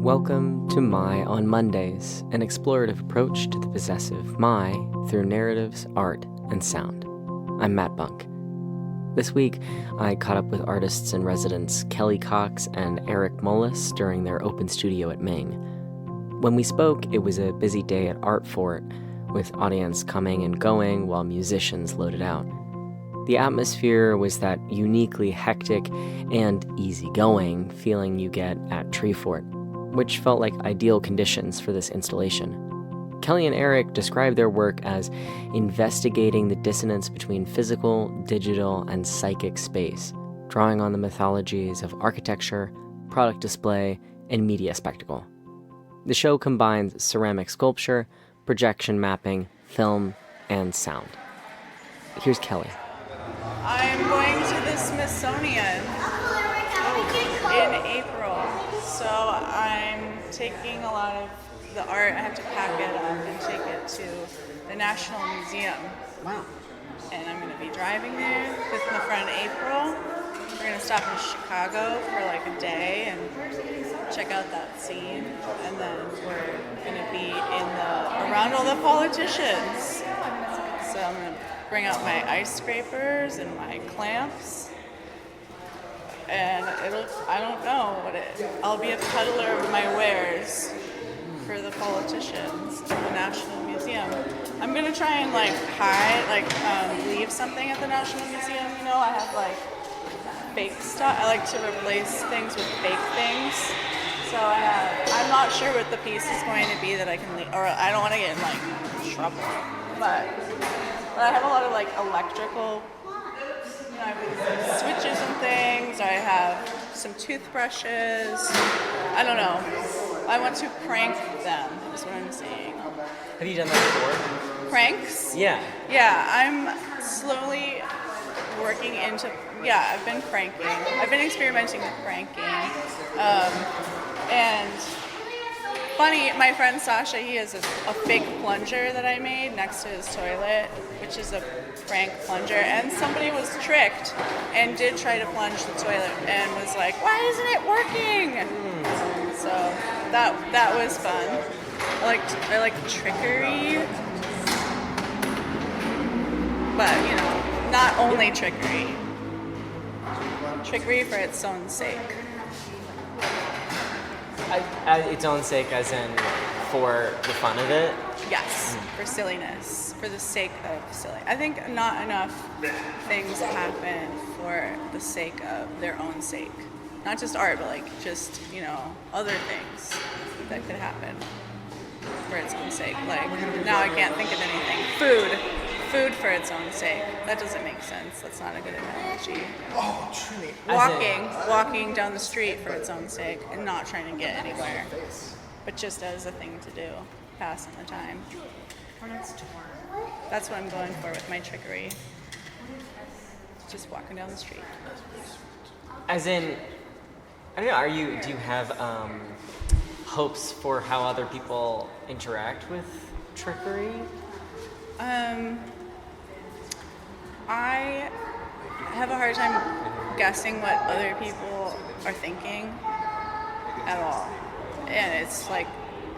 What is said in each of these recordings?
Welcome to My on Mondays, an explorative approach to the possessive my through narratives, art, and sound. I'm Matt Bunk. This week, I caught up with artists in residence Kelly Cox and Eric Mullis during their open studio at MING. When we spoke, it was a busy day at Artfort, with audience coming and going while musicians loaded out. The atmosphere was that uniquely hectic and easygoing feeling you get at Treefort, which felt like ideal conditions for this installation. Kelly and Eric describe their work as investigating the dissonance between physical, digital, and psychic space, drawing on the mythologies of architecture, product display, and media spectacle. The show combines ceramic sculpture, projection mapping, film, and sound. Here's Kelly. I'm going to the Smithsonian in April, so I'm taking a lot of the art. I have to pack it up and take it to the National Museum. Wow. And I'm going to be driving there 5th and the front of April. We're going to stop in Chicago for like a day and check out that scene, and then we're going to be around all the politicians. So I'm going to bring out my ice scrapers and my clamps, and I don't know I'll be a peddler of my wares for the politicians in the National Museum. I'm gonna try and leave something at the National Museum. You know, I have like fake stuff. I like to replace things with fake things. So I'm not sure what the piece is going to be that I can leave, or I don't want to get in like trouble. But I have a lot of like electrical, I have switches and things. I have some toothbrushes. I don't know. I want to prank them, is what I'm saying. Have you done that before? Pranks? Yeah. Yeah, I'm slowly working into, I've been pranking. I've been experimenting with pranking. And funny, my friend Sasha, he has a fake plunger that I made next to his toilet, which is a prank plunger, and somebody was tricked and did try to plunge the toilet and was like, why isn't it working? So that was fun. I like trickery, but not only trickery. Trickery for its own sake. Its own sake, as in for the fun of it? Yes, for silliness, for the sake of silly. I think not enough things happen for the sake of their own sake. Not just art, but just, other things that could happen for its own sake. Now I can't think of anything. Food for its own sake. That doesn't make sense. That's not a good analogy. Oh, truly. Walking down the street for its own sake and not trying to get anywhere, but just as a thing to do, passing the time. That's what I'm going for with my trickery. Just walking down the street. As in, I don't know, do you have hopes for how other people interact with trickery? I have a hard time guessing what other people are thinking at all. And it's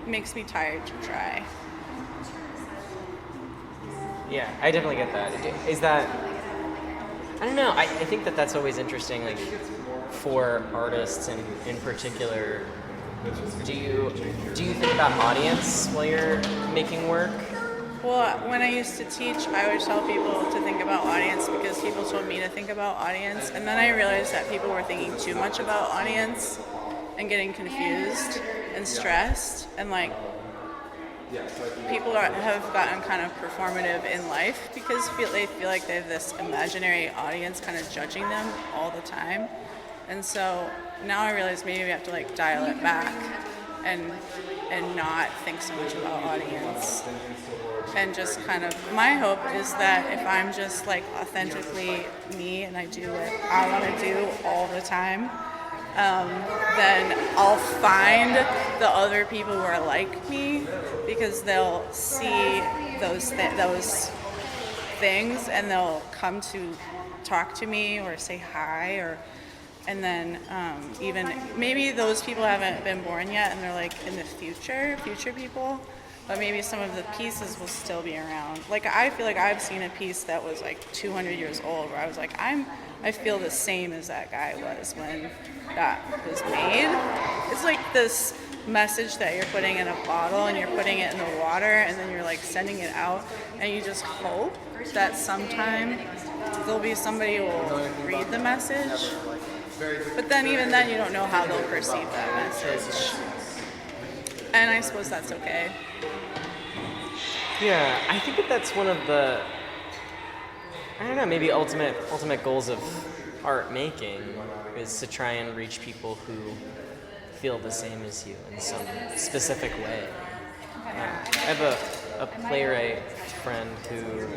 makes me tired to try. Yeah, I definitely get that. Is that, I don't know, I think that's always interesting, for artists in particular. Do you think about audience while you're making work? Well, when I used to teach, I would tell people to think about audience because people told me to think about audience, and then I realized that people were thinking too much about audience and getting confused and stressed, and people have gotten kind of performative in life because they feel like they have this imaginary audience kind of judging them all the time. And so now I realize maybe we have to dial it back and not think so much about audience. And just kind of, my hope is that if I'm just authentically me and I do what I want to do all the time, then I'll find the other people who are like me because they'll see those things and they'll come to talk to me or say hi or And then even maybe those people haven't been born yet and they're like in the future people, but maybe some of the pieces will still be around. Like I feel like I've seen a piece that was like 200 years old where I was like, I feel the same as that guy was when that was made. It's like this message that you're putting in a bottle and you're putting it in the water and then you're like sending it out and you just hope that sometime there'll be somebody who will read the message. But then even then you don't know how they'll perceive that message. And I suppose that's okay. Yeah, I think that's one of the, I don't know, maybe ultimate goals of art making is to try and reach people who feel the same as you in some specific way. I have a playwright friend who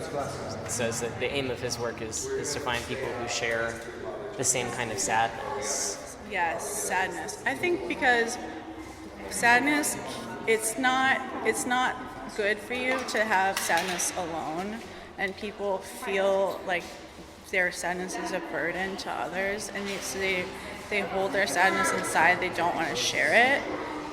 says that the aim of his work is to find people who share the same kind of sadness. Yes, sadness. I think because sadness, it's not good for you to have sadness alone, and people feel like their sadness is a burden to others, and so they hold their sadness inside. They don't want to share it,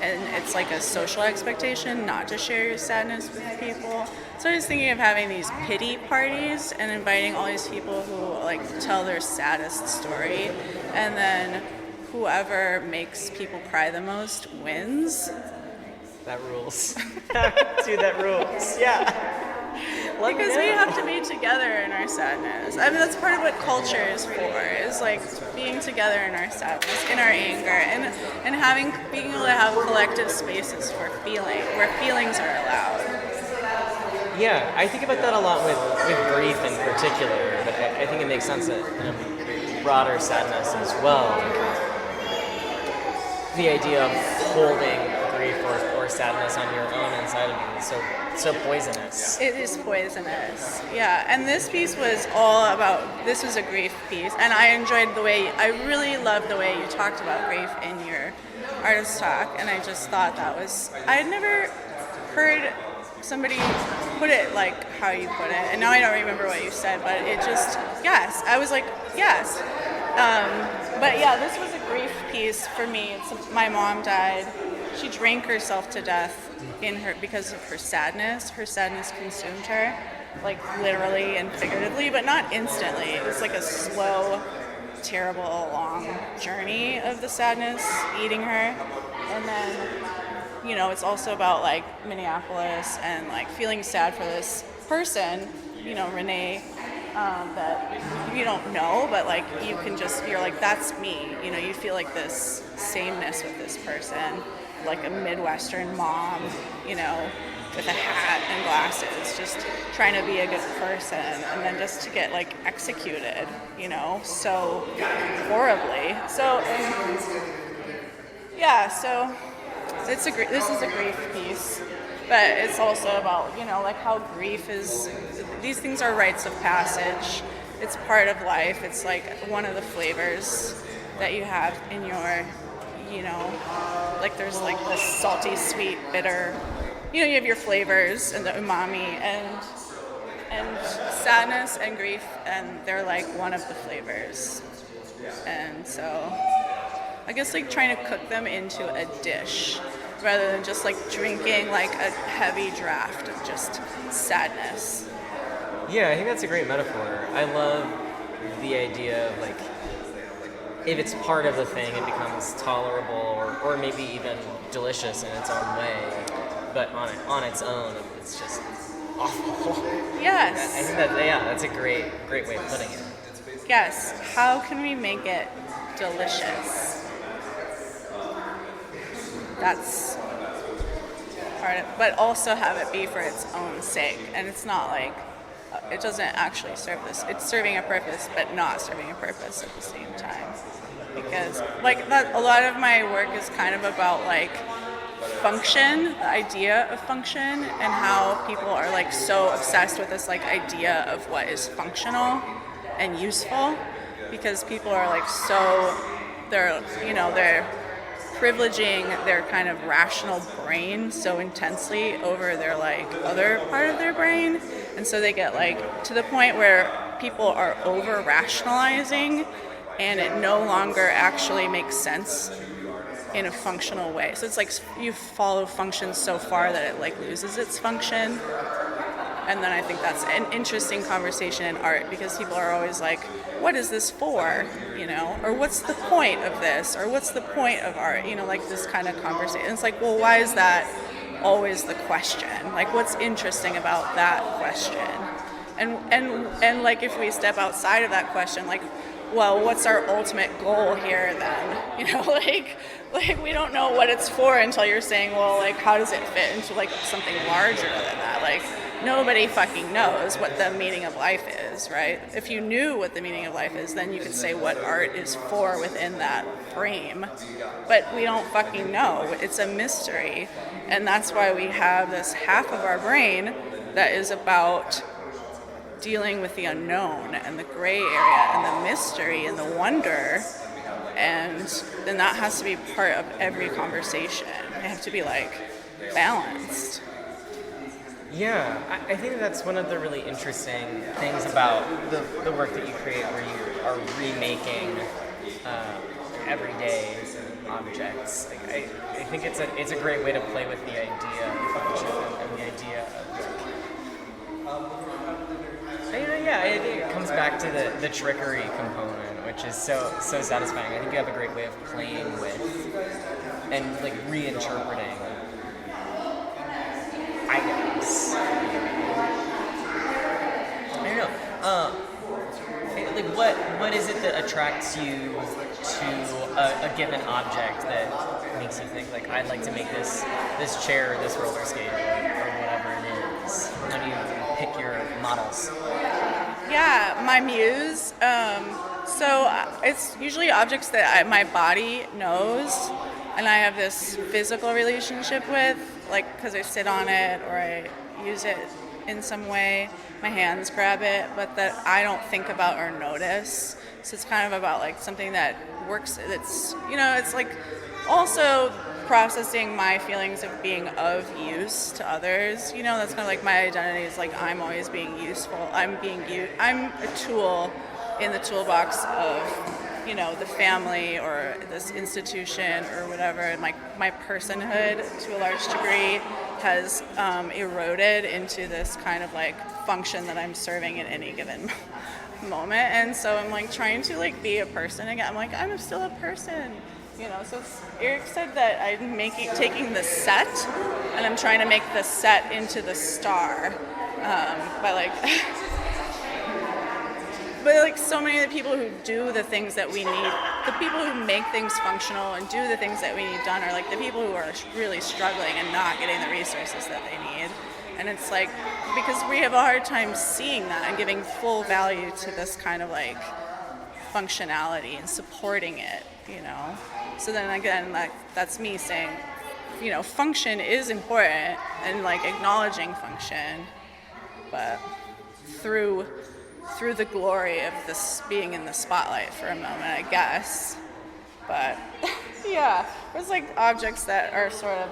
and it's like a social expectation not to share your sadness with people. So I was thinking of having these pity parties and inviting all these people who like tell their saddest story, and then whoever makes people cry the most wins. That rules. Dude, that rules. Yeah. Because we have to be together in our sadness. I mean, that's part of what culture is for, is like being together in our sadness, in our anger, and being able to have collective spaces for feeling, where feelings are allowed. Yeah, I think about that a lot with grief in particular, but I think it makes sense that broader sadness as well. The idea of holding grief or sadness on your own inside of you is so poisonous. It is poisonous, yeah. And this piece was all about, this was a grief piece, and I really loved the way you talked about grief in your artist talk, and I just thought I had never heard somebody put it like how you put it, and now I don't remember what you said, but it just, yes, I was like, yes. But yeah, this was a grief piece for me. My mom died. She drank herself to death because of her sadness. Her sadness consumed her, like literally and figuratively, but not instantly. It was like a slow, terrible, long journey of the sadness eating her. And then, it's also about like Minneapolis and like feeling sad for this person, Renee, that you don't know, but like you're like, that's me. You feel like this sameness with this person, like a Midwestern mom, with a hat and glasses, just trying to be a good person, and then just to get like executed, so horribly. So this is a grief piece, but it's also about, like how grief is, these things are rites of passage. It's part of life. It's like one of the flavors that you have in your, like there's like the salty, sweet, bitter, you have your flavors and the umami and sadness and grief, and they're like one of the flavors. And so I guess like trying to cook them into a dish rather than just like drinking like a heavy draft of just sadness. Yeah, I think that's a great metaphor. I love the idea of like, if it's part of the thing, it becomes tolerable or maybe even delicious in its own way, but on its own, it's just awful. Yes. I think that's a great way of putting it. Yes. How can we make it delicious? That's part of it, but also have it be for its own sake, and it's not like it doesn't actually serve this. It's serving a purpose, but not serving a purpose at the same time. Because like that, a lot of my work is kind of about like function, the idea of function, and how people are like so obsessed with this like idea of what is functional and useful, because people are like they're privileging their kind of rational brain so intensely over their like other part of their brain, and so they get like to the point where people are over rationalizing and it no longer actually makes sense in a functional way. So it's like you follow function so far that it like loses its function. And then I think that's an interesting conversation in art, because people are always like, what is this for? You know, or what's the point of this? Or what's the point of art? You know, like this kind of conversation. And it's like, well, why is that always the question? Like, what's interesting about that question? And like, if we step outside of that question, like, well, what's our ultimate goal here then? You know, like we don't know what it's for until you're saying, well, like, how does it fit into like something larger than that? Like, nobody fucking knows what the meaning of life is, right? If you knew what the meaning of life is, then you could say what art is for within that frame. But we don't fucking know. It's a mystery. And that's why we have this half of our brain that is about dealing with the unknown and the gray area and the mystery and the wonder. And then that has to be part of every conversation. They have to be like balanced. Yeah, I think that's one of the really interesting things about the work that you create, where you are remaking everyday objects. Like, I think it's a great way to play with the idea of function and the idea of I think it comes back to the trickery component, which is so satisfying. I think you have a great way of playing with and like reinterpreting items. I don't know. Like what is it that attracts you to a given object that makes you think like, I'd like to make this chair, this roller skate, or whatever it is? How do you pick your models? Yeah, my muse. So it's usually objects that my body knows, and I have this physical relationship with, like, because I sit on it or I use it in some way. My hands grab it, but that I don't think about or notice. So it's kind of about like something that works. It's, you know, it's like also processing my feelings of being of use to others. You know, that's kind of like my identity is like, I'm always being useful. I'm a tool in the toolbox of, you know, the family or this institution or whatever. And my personhood to a large degree has eroded into this kind of like function that I'm serving at any given moment. And so I'm like trying to like be a person again. I'm like, I'm still a person. You know, so Eric said that I'm taking the set and I'm trying to make the set into the star by like, but like so many of the people who do the things that we need, the people who make things functional and do the things that we need done are like the people who are really struggling and not getting the resources that they need. And it's like, because we have a hard time seeing that and giving full value to this kind of like functionality and supporting it, you know. So then again, that's me saying, you know, function is important and like acknowledging function, but through the glory of this being in the spotlight for a moment, I guess. But yeah, there's like objects that are sort of,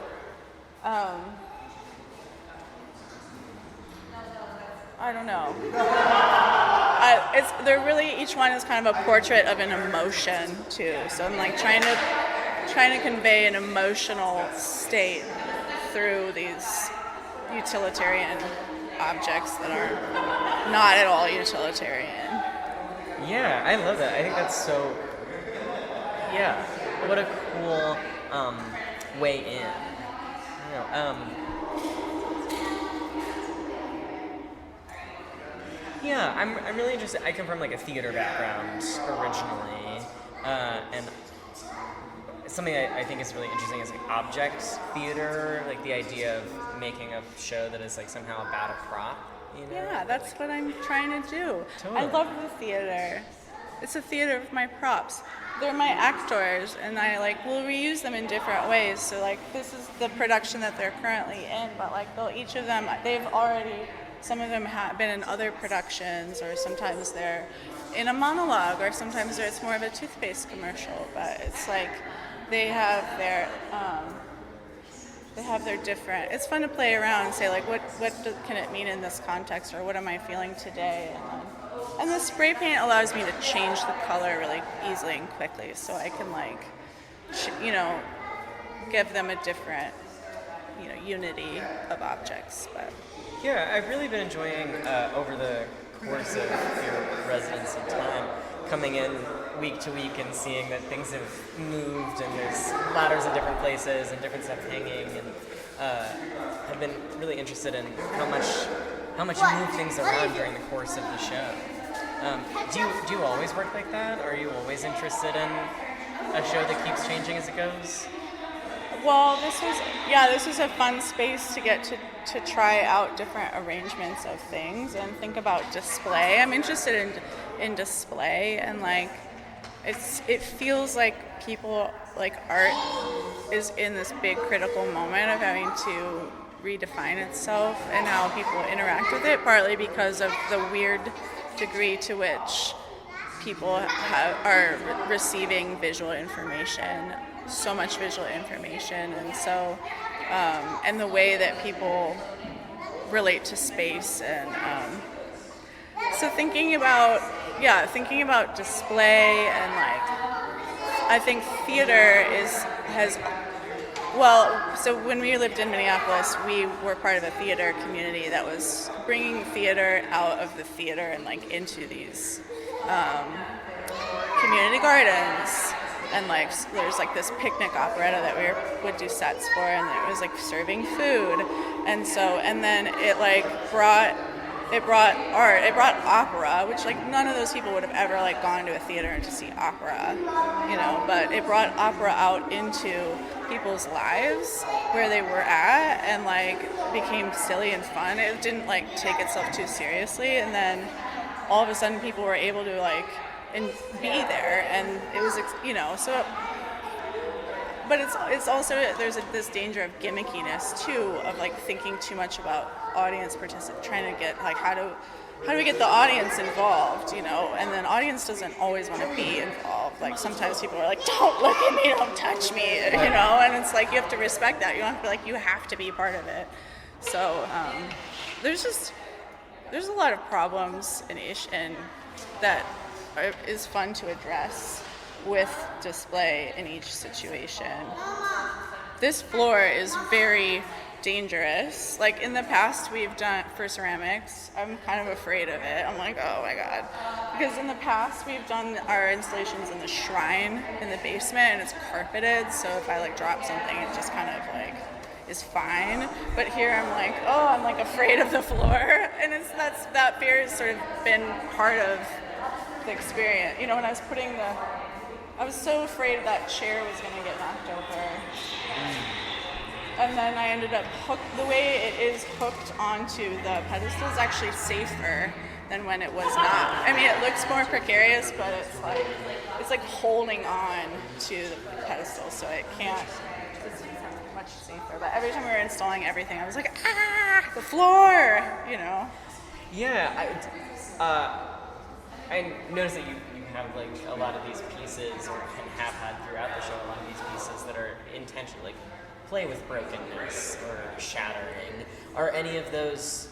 I don't know. They're really, each one is kind of a portrait of an emotion too. So I'm like trying to convey an emotional state through these utilitarian objects that are not at all utilitarian. Yeah, I love that. I think that's so. Yeah, what a cool way in. You know, yeah, I'm really interested. I come from like a theater background originally, and something I think is really interesting is like object theater, like the idea of making a show that is like somehow about a prop. You know? Yeah, that's what I'm trying to do. Totally. I love the theater. It's a theater of my props. They're my actors, and I like will reuse them in different ways. So like this is the production that they're currently in, but like each of them, some of them have been in other productions, or sometimes they're in a monologue, or sometimes it's more of a toothpaste commercial. But it's like they have their different. It's fun to play around and say like, what can it mean in this context, or what am I feeling today? And And the spray paint allows me to change the color really easily and quickly, so I can like, give them a different, unity of objects. But yeah, I've really been enjoying over the course of your residency time, coming in week to week and seeing that things have moved and there's ladders in different places and different stuff hanging, and have been really interested in how much you move things around during the course of the show. Do you always work like that? Are you always interested in a show that keeps changing as it goes? well, this was a fun space to get to try out different arrangements of things and think about display. I'm interested in display, and like it feels like people, like, art is in this big critical moment of having to redefine itself and how people interact with it, partly because of the weird degree to which people are receiving visual information, so much visual information, and so and the way that people relate to space, and so thinking about display, and like I think theater so when we lived in Minneapolis, we were part of a theater community that was bringing theater out of the theater and like into these community gardens, and like there's like this picnic operetta that we would do sets for, and it was like serving food, and then it brought art, it brought opera, which like none of those people would have ever like gone to a theater to see opera, but it brought opera out into people's lives where they were at, and like became silly and fun. It didn't like take itself too seriously, and then all of a sudden people were able to like and be there, and it was so. But it's also, there's this danger of gimmickiness too, of like thinking too much about audience trying to get like how do we get the audience involved, and then audience doesn't always want to be involved. Like sometimes people are like, don't look at me, don't touch me, and it's like you have to respect that. You don't have to be like, you have to be part of it. So there's a lot of problems and that is fun to address with display in each situation. This floor is very dangerous. Like in the past we've done, for ceramics, I'm kind of afraid of it. I'm like, oh my God. Because in the past we've done our installations in the shrine in the basement, and it's carpeted, so if I like drop something, it just kind of like is fine. But here I'm like, I'm like afraid of the floor. And that fear has sort of been part of the experience. When I was so afraid that chair was going to get knocked over. And then I ended up the way it is hooked onto the pedestal is actually safer than when it was not. I mean, it looks more precarious, but it's like holding on to the pedestal, so it's much safer. But every time we were installing everything, I was like, the floor, Yeah, I noticed that you have like a lot of these pieces, or have had throughout the show, a lot of these pieces that are intentional, like play with brokenness or shattering. Are any of those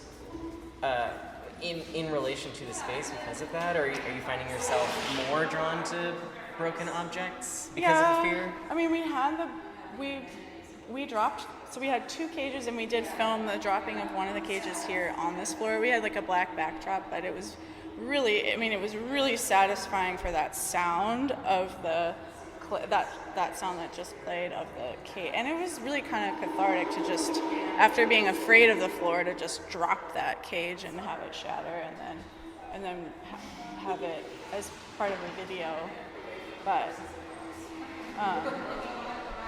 in relation to the space because of that, or are you finding yourself more drawn to broken objects because of the fear? I mean, we dropped, so we had 2 cages, and we did film the dropping of one of the cages here on this floor. We had like a black backdrop, but it was really satisfying for that sound of that sound that just played of the cage, and it was really kind of cathartic to just, after being afraid of the floor, to just drop that cage and have it shatter, and then have it as part of a video. But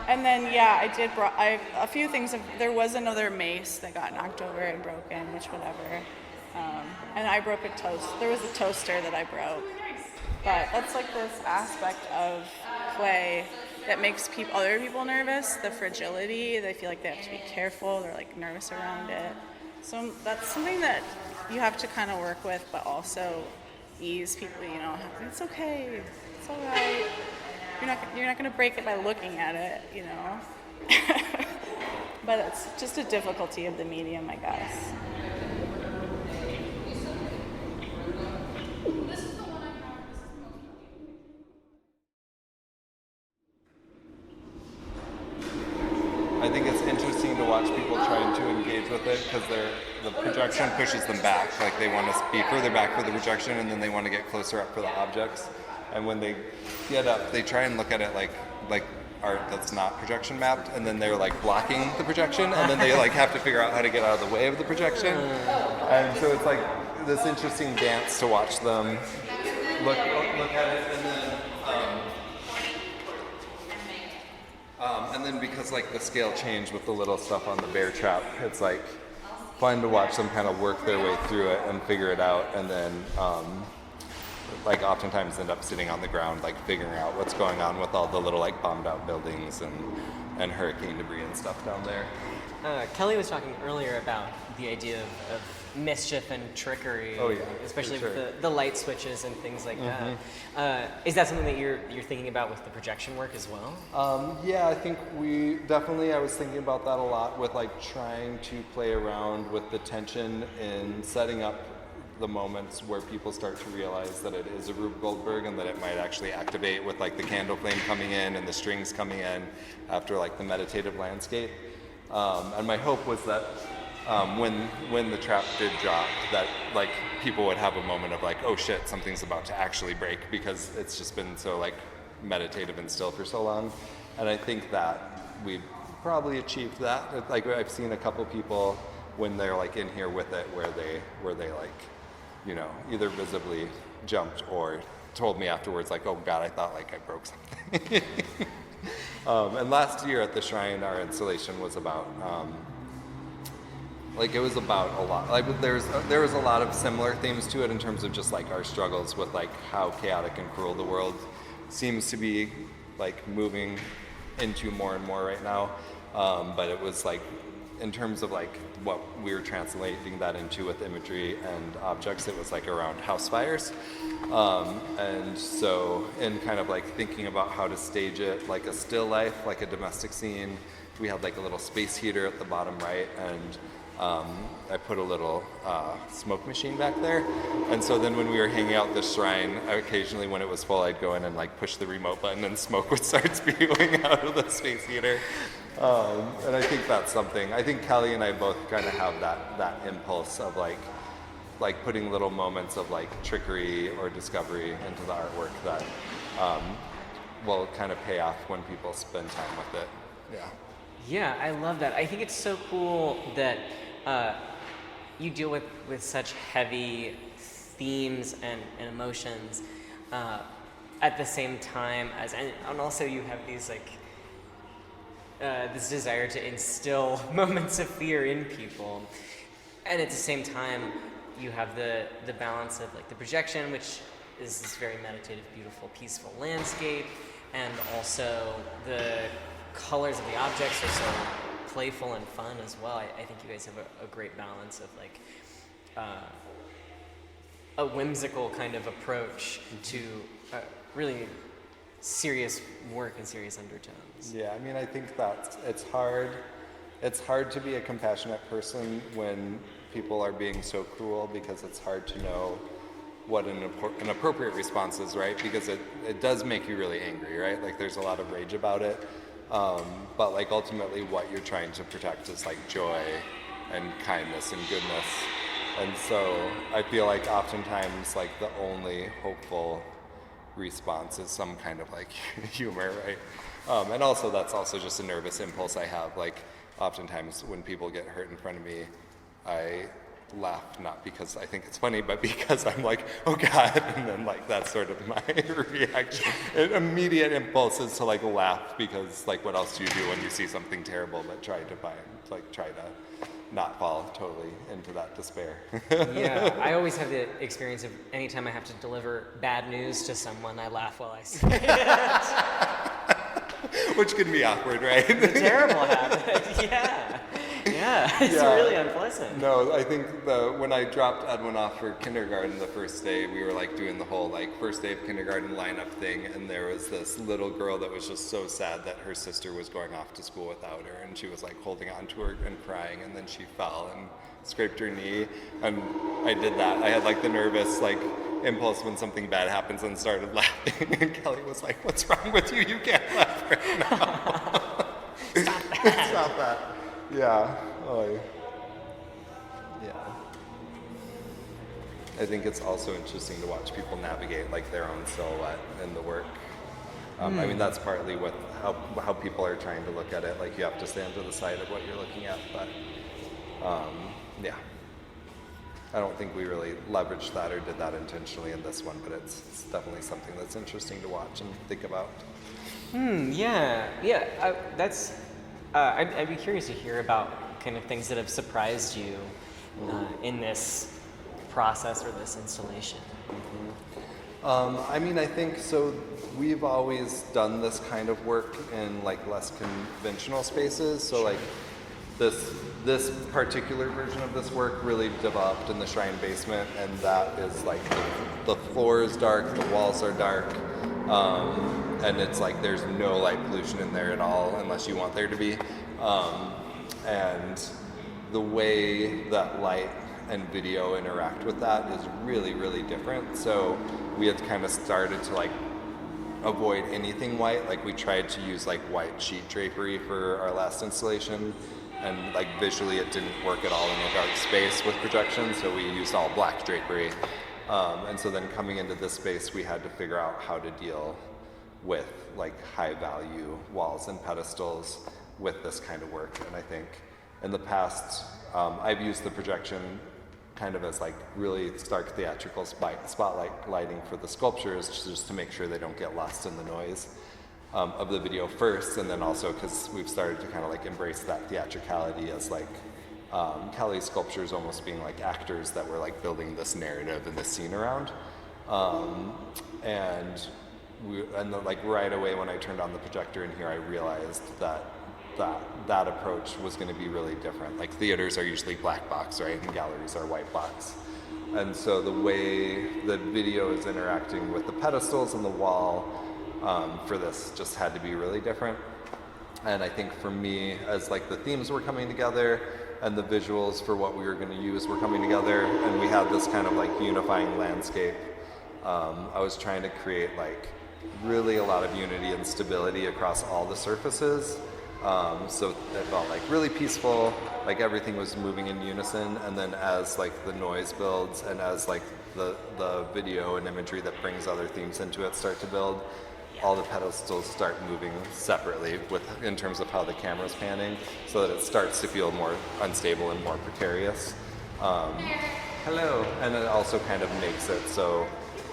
and then a few things. There was another mace that got knocked over and broken, which whatever. And I broke a toast. There was a toaster that I broke. But that's like this aspect of play that makes other people nervous, the fragility. They feel like they have to be careful. They're like nervous around it. So that's something that you have to kind of work with, but also ease people, it's okay. It's all right. You're not going to break it by looking at it, But it's just a difficulty of the medium, I guess. with it because the projection pushes them back. Like they want to be further back for the projection, and then they want to get closer up for the objects. And when they get up, they try and look at it like art that's not projection mapped, and then they're like blocking the projection, and then they like have to figure out how to get out of the way of the projection. And so it's like this interesting dance to watch them look at it, and then because like the scale change with the little stuff on the bear trap, it's like fun to watch them kind of work their way through it and figure it out, and then like oftentimes end up sitting on the ground like figuring out what's going on with all the little like bombed out buildings and hurricane debris and stuff down there. Kelly was talking earlier about the idea of mischief and trickery, especially with the light switches and things like that. Is that something that you're thinking about with the projection work as well? Yeah, I think I was thinking about that a lot with like trying to play around with the tension in setting up the moments where people start to realize that it is a Rube Goldberg and that it might actually activate with like the candle flame coming in and the strings coming in after like the meditative landscape. And my hope was that when the trap did drop, that like people would have a moment of like, oh shit, something's about to actually break, because it's just been so like meditative and still for so long. And I think that we probably achieved that. Like I've seen a couple people when they're like in here with it where they like, you know, either visibly jumped or told me afterwards like, oh God, I thought like I broke something. And last year at the Shrine, our installation was about, it was about a lot. Like there was a lot of similar themes to it in terms of just like our struggles with like how chaotic and cruel the world seems to be like moving into more and more right now. But it was like, in terms of like what we were translating that into with imagery and objects, it was like around house fires. And so in kind of like thinking about how to stage it like a still life, like a domestic scene, we had like a little space heater at the bottom right, and I put a little smoke machine back there. And so then when we were hanging out the shrine, occasionally when it was full, I'd go in and like push the remote button and smoke would start spewing out of the space heater. And I think that's something, I think Kelly and I both kind of have that impulse of like putting little moments of like trickery or discovery into the artwork that will kind of pay off when people spend time with it. Yeah. Yeah, I love that. I think it's so cool that you deal with such heavy themes and emotions at the same time as, and also you have these like, this desire to instill moments of fear in people. And at the same time, you have the balance of like the projection, which is this very meditative, beautiful, peaceful landscape, and also the colors of the objects are so playful and fun as well. I think you guys have a great balance of like a whimsical kind of approach to really serious work and serious undertones. Yeah, I mean, I think that it's hard to be a compassionate person when people are being so cruel, because it's hard to know what an appropriate response is, right? Because it does make you really angry, right? Like there's a lot of rage about it. But like ultimately what you're trying to protect is like joy and kindness and goodness. And so I feel like oftentimes like the only hopeful response is some kind of like humor, right? And also that's also just a nervous impulse I have. Like oftentimes when people get hurt in front of me, I laugh not because I think it's funny, but because I'm like, oh God, and then like that's sort of my reaction. An immediate impulse is to like laugh, because like what else do you do when you see something terrible, but try to not fall totally into that despair. Yeah, I always have the experience of anytime I have to deliver bad news to someone, I laugh while I say it. Which can be awkward, right? It's a terrible habit, yeah. Yeah, it's really unpleasant. No, I think when I dropped Edwin off for kindergarten the first day, we were like doing the whole like first day of kindergarten lineup thing, and there was this little girl that was just so sad that her sister was going off to school without her, and she was like holding on to her and crying, and then she fell and scraped her knee, and I did that. I had like the nervous like impulse when something bad happens and started laughing, and Kelly was like, "What's wrong with you? You can't laugh right now." Stop that. Stop that. Yeah. I think it's also interesting to watch people navigate like their own silhouette in the work. I mean, that's partly with how people are trying to look at it. Like, you have to stand to the side of what you're looking at, but yeah. I don't think we really leveraged that or did that intentionally in this one, but it's definitely something that's interesting to watch and think about. I'd be curious to hear about kind of things that have surprised you in this process or this installation. I mean, I think so. We've always done this kind of work in like less conventional spaces. So like this particular version of this work really developed in the shrine basement, and that is like the floor is dark, the walls are dark, and it's like there's no light pollution in there at all unless you want there to be, and the way that light and video interact with that is really, really different. So we had kind of started to like avoid anything white. Like, we tried to use like white sheet drapery for our last installation, and like visually it didn't work at all in a dark space with projection, so we used all black drapery. And so then coming into this space, we had to figure out how to deal with like high value walls and pedestals with this kind of work. And I think in the past, I've used the projection kind of as like really stark theatrical spotlight lighting for the sculptures, just to make sure they don't get lost in the noise of the video first, and then also because we've started to kind of like embrace that theatricality as like Kelly's sculptures almost being like actors that were like building this narrative and this scene around. And then, like right away when I turned on the projector in here, I realized that approach was going to be really different. Like, theaters are usually black box, right, and galleries are white box. And so the way the video is interacting with the pedestals and the wall for this just had to be really different. And I think for me, as like the themes were coming together and the visuals for what we were going to use were coming together, and we had this kind of like unifying landscape, I was trying to create like really a lot of unity and stability across all the surfaces. So it felt like really peaceful, like everything was moving in unison, and then as like the noise builds and as like the video and imagery that brings other themes into it start to build, all the pedestals start moving separately in terms of how the camera's panning, so that it starts to feel more unstable and more precarious. Hello. And it also kind of makes it so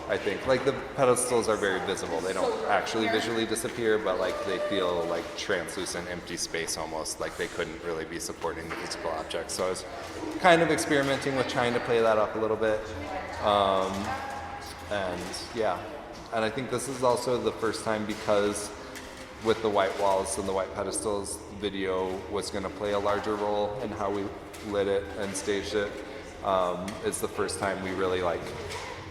I think like the pedestals are very visible. They don't actually visually disappear, but like they feel like translucent, empty space almost, like they couldn't really be supporting the physical objects. So I was kind of experimenting with trying to play that up a little bit. And yeah, and I think this is also the first time, because with the white walls and the white pedestals, video was going to play a larger role in how we lit it and staged it. It's the first time we really like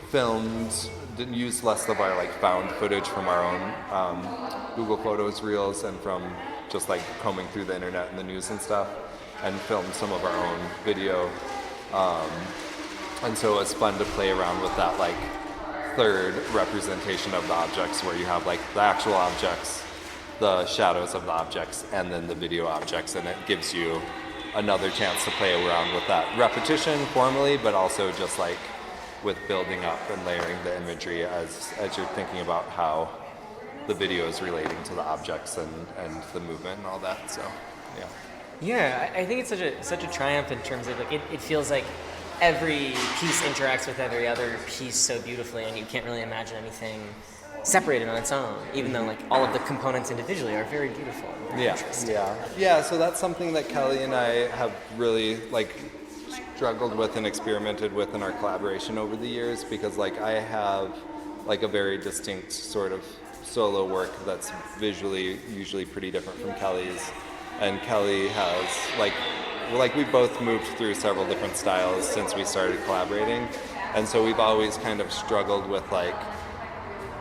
filmed, didn't use less of our like found footage from our own Google Photos reels and from just like combing through the internet and the news and stuff, and filmed some of our own video. And so it's fun to play around with that like third representation of the objects, where you have like the actual objects, the shadows of the objects, and then the video objects, and it gives you another chance to play around with that repetition formally, but also just like with building up and layering the imagery as you're thinking about how the video is relating to the objects and the movement and all that. So yeah. Yeah, I think it's such a triumph in terms of like it feels like every piece interacts with every other piece so beautifully, and you can't really imagine anything separated on its own, even though like all of the components individually are very beautiful and very interesting. Yeah, so that's something that Kelly and I have really like struggled with and experimented with in our collaboration over the years, because like I have like a very distinct sort of solo work that's visually usually pretty different from Kelly's, and Kelly has like we've both moved through several different styles since we started collaborating, and so we've always kind of struggled with like,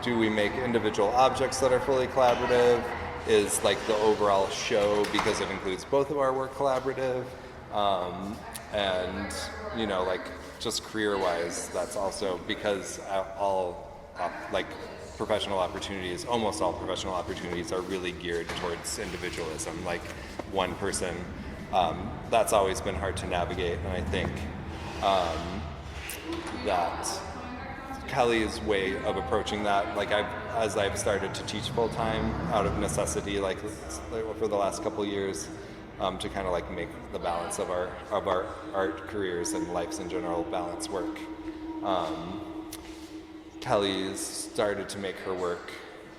do we make individual objects that are fully collaborative? Is like the overall show, because it includes both of our work, collaborative? And you know, like just career-wise, that's also because like professional opportunities, almost all professional opportunities are really geared towards individualism, like one person. That's always been hard to navigate, and I think that Kelly's way of approaching that, like as I've started to teach full time out of necessity, like for the last couple years, to kind of like make the balance of our art careers and lives in general balance work. Kelly's started to make her work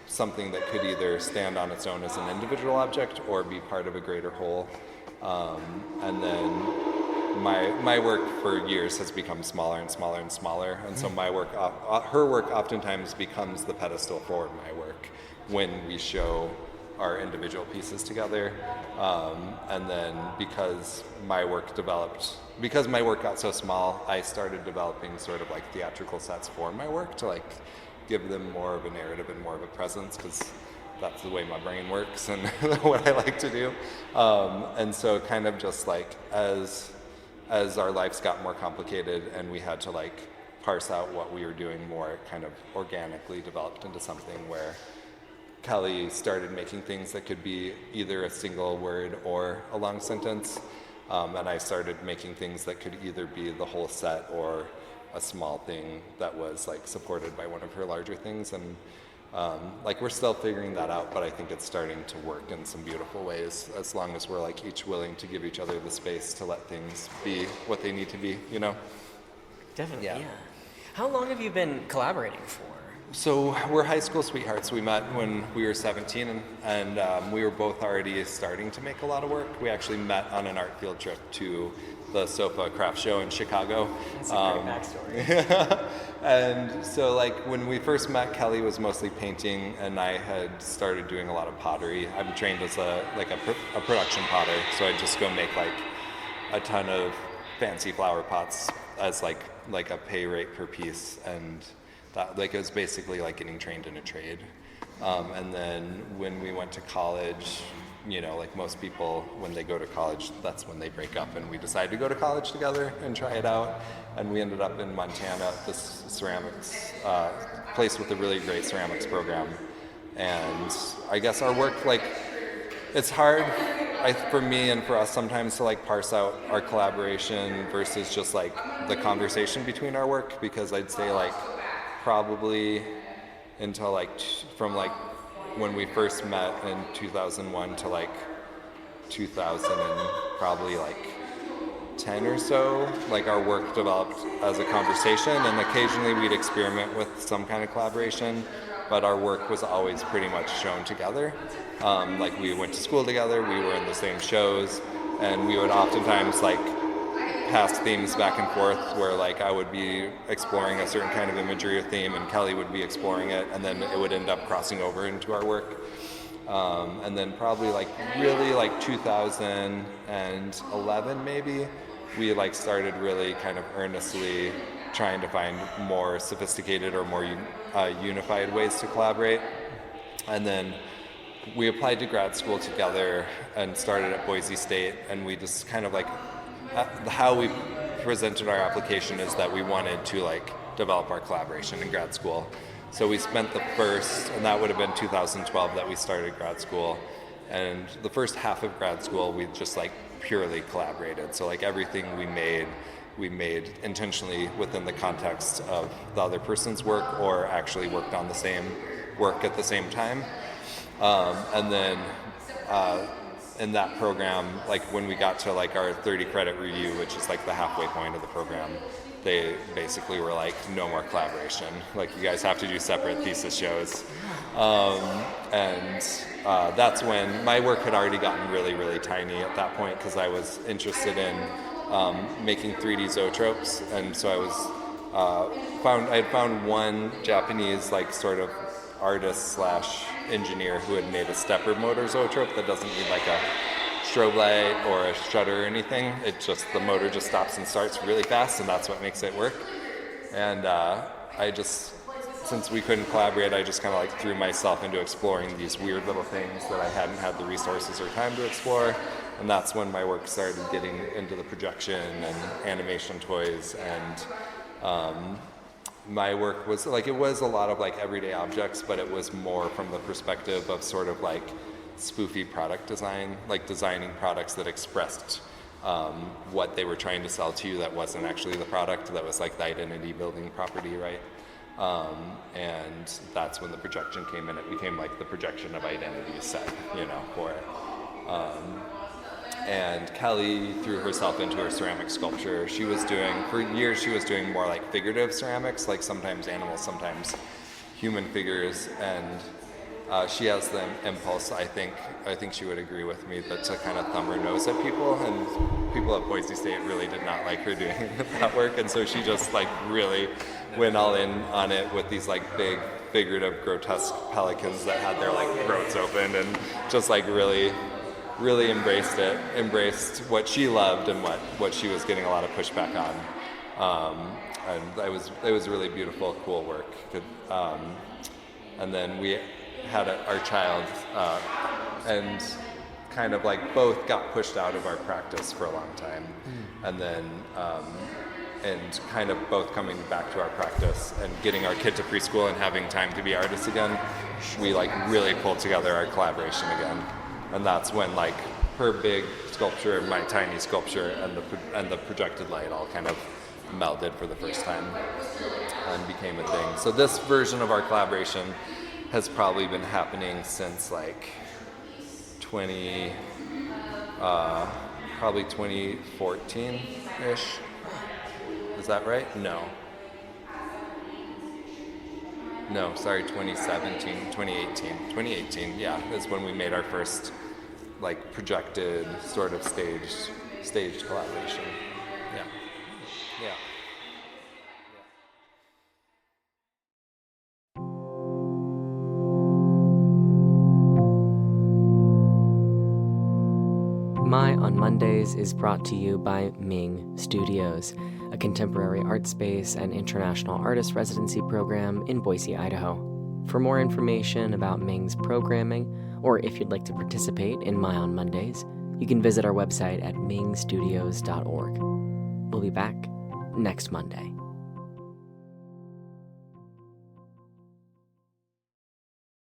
something that could either stand on its own as an individual object or be part of a greater whole. And then my work for years has become smaller and smaller and smaller, and so my work, her work oftentimes becomes the pedestal for my work when we show our individual pieces together. And then because my work got so small, I started developing sort of like theatrical sets for my work to like give them more of a narrative and more of a presence, because that's the way my brain works and what I like to do. And so kind of just like as our lives got more complicated and we had to like parse out what we were doing more, it kind of organically developed into something where Kelly started making things that could be either a single word or a long sentence. And I started making things that could either be the whole set or a small thing that was like supported by one of her larger things. And like we're still figuring that out, but I think it's starting to work in some beautiful ways, as long as we're like each willing to give each other the space to let things be what they need to be, you know? Definitely, yeah. How long have you been collaborating for? So we're high school sweethearts. We met when we were 17, and we were both already starting to make a lot of work. We actually met on an art field trip to the SOFA craft show in Chicago. That's a great backstory. And so like when we first met, Kelly was mostly painting, and I had started doing a lot of pottery. I'm trained as a production potter, so I just go make like a ton of fancy flower pots as like a pay rate per piece, and that like it was basically like getting trained in a trade. And then when we went to college, you know, like most people, when they go to college, that's when they break up, and we decided to go to college together and try it out. And we ended up in Montana at this ceramics place with a really great ceramics program. And I guess our work, like, it's hard for me and for us sometimes to like parse out our collaboration versus just like the conversation between our work, because I'd say like probably until like from like when we first met in 2001 to like 2000 and probably like 10 or so, like our work developed as a conversation, and occasionally we'd experiment with some kind of collaboration, but our work was always pretty much shown together. Like we went to school together, we were in the same shows, and we would oftentimes like pass themes back and forth, where like I would be exploring a certain kind of imagery or theme and Kelly would be exploring it, and then it would end up crossing over into our work. And then probably like really like 2011 maybe, we like started really kind of earnestly trying to find more sophisticated or more unified ways to collaborate. And then we applied to grad school together and started at Boise State, and we just kind of like, how we presented our application is that we wanted to like develop our collaboration in grad school. So we spent the first, and that would have been 2012 that we started grad school, and the first half of grad school we just like purely collaborated. So like everything we made intentionally within the context of the other person's work, or actually worked on the same work at the same time. And then in that program, like when we got to like our 30 credit review, which is like the halfway point of the program, they basically were like, no more collaboration. Like you guys have to do separate thesis shows. And that's when my work had already gotten really, really tiny at that point, because I was interested in making 3D zoetropes. And so I was I had found one Japanese like sort of artist / engineer who had made a stepper motor zoetrope that doesn't need like a strobe light or a shutter or anything. It just, the motor just stops and starts really fast, and that's what makes it work. And I just, since we couldn't collaborate, I just kind of like threw myself into exploring these weird little things that I hadn't had the resources or time to explore. And that's when my work started getting into the projection and animation toys, and my work was like, it was a lot of like everyday objects, but it was more from the perspective of sort of like spoofy product design, like designing products that expressed what they were trying to sell to you that wasn't actually the product, that was like the identity building property, right? And that's when the projection came in. It became like the projection of identity set, for it. And Kelly threw herself into her ceramic sculpture. For years, she was doing more like figurative ceramics, like sometimes animals, sometimes human figures, and she has the impulse, I think she would agree with me, that to kind of thumb her nose at people, and people at Boise State really did not like her doing that work, and so she just like really went all in on it with these like big figurative grotesque pelicans that had their like throats open, and just like really embraced what she loved and what she was getting a lot of pushback on. And it was really beautiful, cool work. And then we had our child, and kind of like both got pushed out of our practice for a long time. And then, and kind of both coming back to our practice and getting our kid to preschool and having time to be artists again, we like really pulled together our collaboration again. And that's when like her big sculpture and my tiny sculpture and the projected light all kind of melded for the first time and became a thing. So this version of our collaboration has probably been happening since like probably 2014-ish. Is that right? No, sorry, 2018, yeah, is when we made our first like projected sort of staged collaboration. Yeah. My on Mondays is brought to you by MING Studios, a contemporary art space and international artist residency program in Boise, Idaho. For more information about MING's programming, or if you'd like to participate in My on Mondays, you can visit our website at mingstudios.org. We'll be back next Monday.